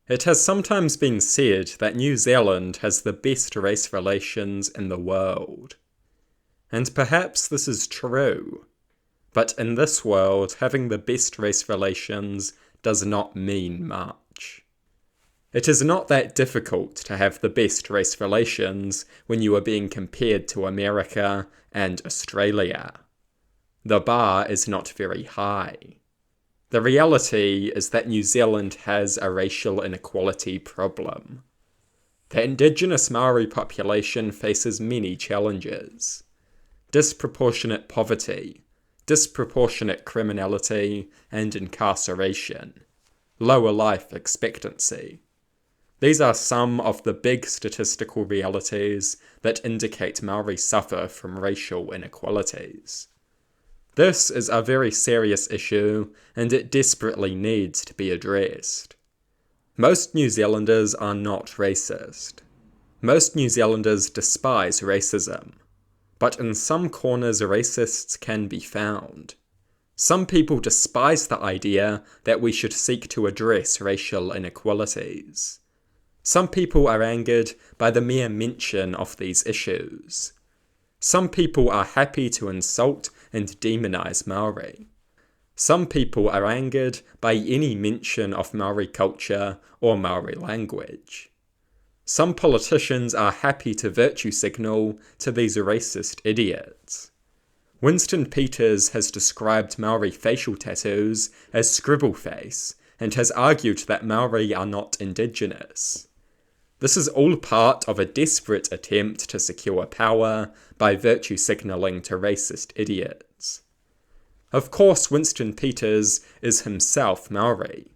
It has sometimes been said that New Zealand has the best race relations in the world. And perhaps this is true. But in this world, having the best race relations does not mean much. It is not that difficult to have the best race relations when you are being compared to America and Australia. The bar is not very high. The reality is that New Zealand has a racial inequality problem. The indigenous Maori population faces many challenges: disproportionate poverty, disproportionate criminality and incarceration, lower life expectancy. These are some of the big statistical realities that indicate Maori suffer from racial inequalities. This is a very serious issue, and it desperately needs to be addressed. Most New Zealanders are not racist. Most New Zealanders despise racism. But in some corners racists can be found. Some people despise the idea that we should seek to address racial inequalities. Some people are angered by the mere mention of these issues. Some people are happy to insult and demonize Maori. Some people are angered by any mention of Maori culture or Maori language. Some politicians are happy to virtue signal to these racist idiots. Winston Peters has described Maori facial tattoos as scribble face and has argued that Maori are not indigenous. This is all part of a desperate attempt to secure power by virtue signalling to racist idiots. Of course, Winston Peters is himself Maori,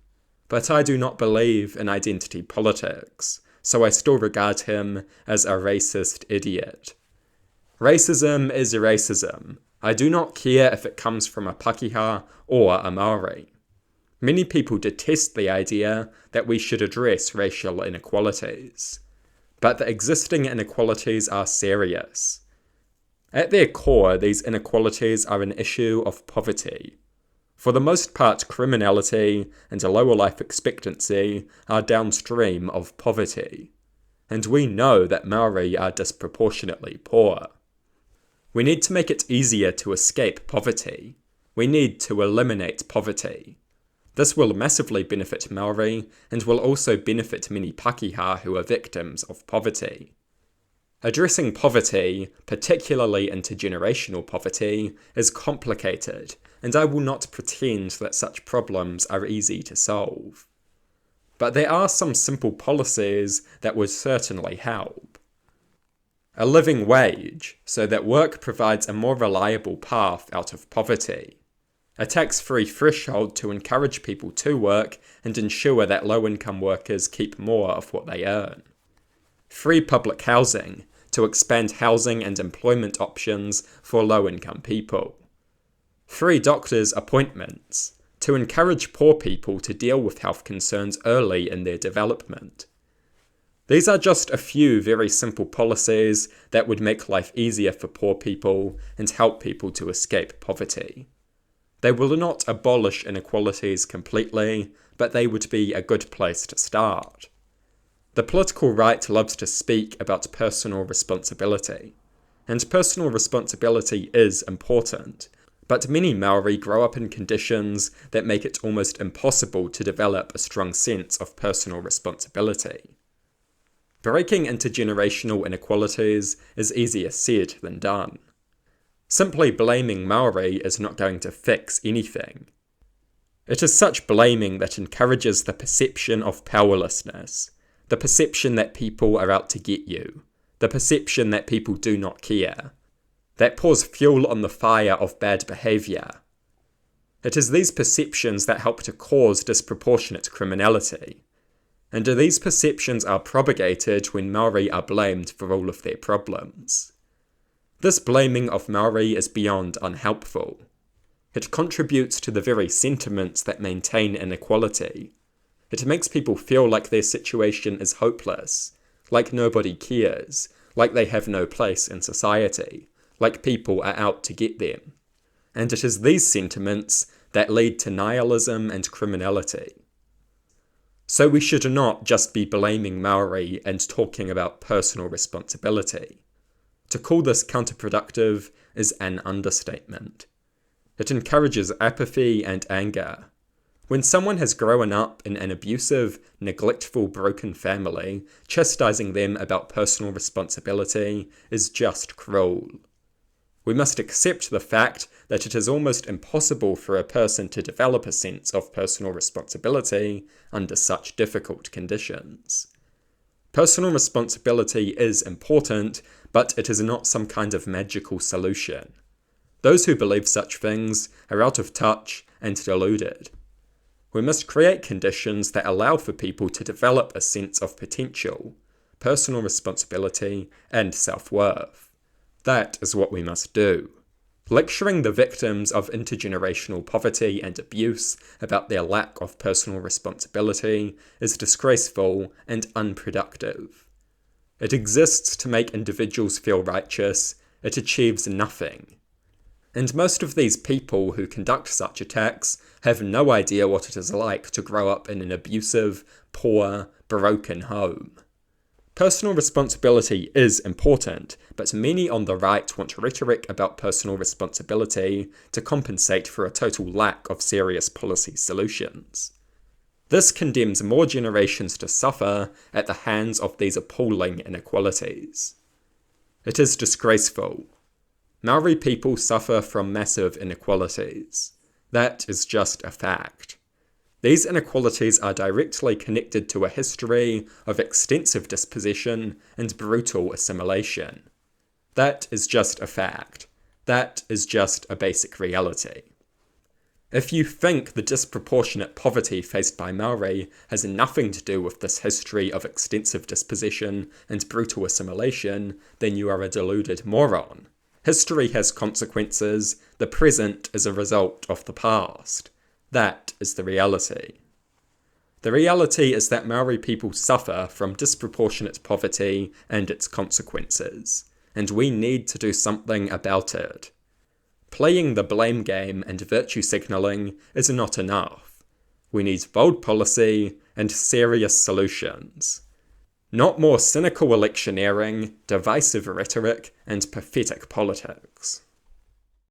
but I do not believe in identity politics, so I still regard him as a racist idiot. Racism is racism. I do not care if it comes from a Pakeha or a Maori. Many people detest the idea that we should address racial inequalities. But the existing inequalities are serious. At their core, these inequalities are an issue of poverty. For the most part, criminality and a lower life expectancy are downstream of poverty. And we know that Maori are disproportionately poor. We need to make it easier to escape poverty. We need to eliminate poverty. This will massively benefit Maori and will also benefit many Pakeha who are victims of poverty. Addressing poverty, particularly intergenerational poverty, is complicated, and I will not pretend that such problems are easy to solve. But there are some simple policies that would certainly help. A living wage, so that work provides a more reliable path out of poverty. A tax-free threshold to encourage people to work and ensure that low-income workers keep more of what they earn. Free public housing, to expand housing and employment options for low-income people. Free doctors' appointments, to encourage poor people to deal with health concerns early in their development. These are just a few very simple policies that would make life easier for poor people and help people to escape poverty. They will not abolish inequalities completely, but they would be a good place to start. The political right loves to speak about personal responsibility, and personal responsibility is important, but many Maori grow up in conditions that make it almost impossible to develop a strong sense of personal responsibility. Breaking intergenerational inequalities is easier said than done. Simply blaming Maori is not going to fix anything. It is such blaming that encourages the perception of powerlessness, the perception that people are out to get you, the perception that people do not care, that pours fuel on the fire of bad behaviour. It is these perceptions that help to cause disproportionate criminality, and these perceptions are propagated when Maori are blamed for all of their problems. This blaming of Maori is beyond unhelpful. It contributes to the very sentiments that maintain inequality. It makes people feel like their situation is hopeless, like nobody cares, like they have no place in society, like people are out to get them. And it is these sentiments that lead to nihilism and criminality. So we should not just be blaming Maori and talking about personal responsibility. To call this counterproductive is an understatement. It encourages apathy and anger. When someone has grown up in an abusive, neglectful, broken family, chastising them about personal responsibility is just cruel. We must accept the fact that it is almost impossible for a person to develop a sense of personal responsibility under such difficult conditions. Personal responsibility is important, but it is not some kind of magical solution. Those who believe such things are out of touch and deluded. We must create conditions that allow for people to develop a sense of potential, personal responsibility, and self-worth. That is what we must do. Lecturing the victims of intergenerational poverty and abuse about their lack of personal responsibility is disgraceful and unproductive. It exists to make individuals feel righteous. It achieves nothing. And most of these people who conduct such attacks have no idea what it is like to grow up in an abusive, poor, broken home. Personal responsibility is important, but many on the right want rhetoric about personal responsibility to compensate for a total lack of serious policy solutions. This condemns more generations to suffer at the hands of these appalling inequalities. It is disgraceful. Maori people suffer from massive inequalities. That is just a fact. These inequalities are directly connected to a history of extensive dispossession and brutal assimilation. That is just a fact. That is just a basic reality. If you think the disproportionate poverty faced by Maori has nothing to do with this history of extensive dispossession and brutal assimilation, then you are a deluded moron. History has consequences. The present is a result of the past. That is the reality. The reality is that Maori people suffer from disproportionate poverty and its consequences, and we need to do something about it. Playing the blame game and virtue signalling is not enough. We need bold policy and serious solutions. Not more cynical electioneering, divisive rhetoric, and pathetic politics.